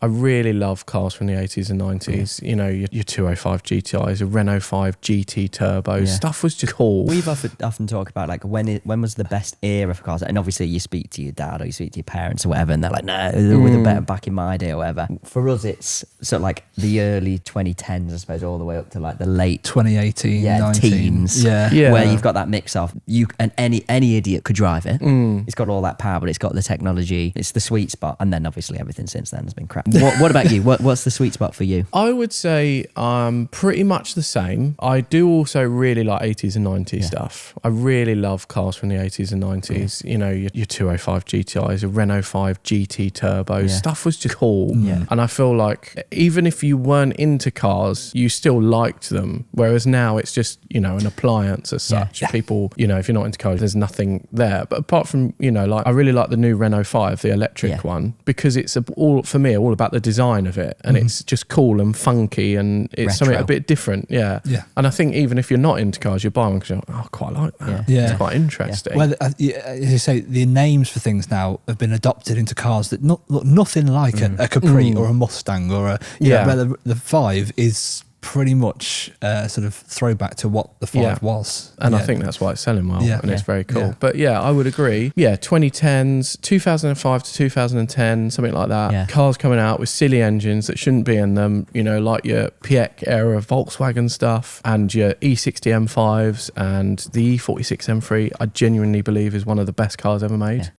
I really love cars from the 80s and 90s. You know, your 205 GTIs, your Renault 5 GT turbos. Stuff was just cool. We've often talked about like when was the best era for cars, and obviously you speak to your dad or you speak to your parents or whatever, and they're like, no, they were the better back in my day or whatever. For us, it's sort of like the early 2010s, I suppose, all the way up to like the late 2018, 19. teens, Yeah. where you've got that mix of you and any idiot could drive it. It's got all that power, but it's got the technology. It's the sweet spot, and then obviously everything since then has been crap. What about you? What's the sweet spot for you? I would say pretty much the same. I do also really like 80s and 90s stuff. I really love cars from the 80s and 90s. You know, your 205 GTIs, your Renault 5 GT turbos. Stuff was just cool. And I feel like even if you weren't into cars, you still liked them. Whereas now it's just, you know, an appliance as such. People, you know, if you're not into cars, there's nothing there. But apart from, you know, like I really like the new Renault 5, the electric one, because it's all about the design of it. And it's just cool and funky, and it's something a bit different. Yeah. And I think even if you're not into cars, you buy one because you're like, oh, I quite like that. It's quite interesting. Well, as you say, the names for things now have been adopted into cars that look nothing like a Capri or a Mustang or where the 5 is pretty much sort of throwback to what the 5 was. And I think that's why it's selling well, and it's very cool. But I would agree. 2010s, 2005 to 2010, something like that. Cars coming out with silly engines that shouldn't be in them, you know, like your Piëch era Volkswagen stuff and your E60 M5s and the E46 M3, I genuinely believe is one of the best cars ever made.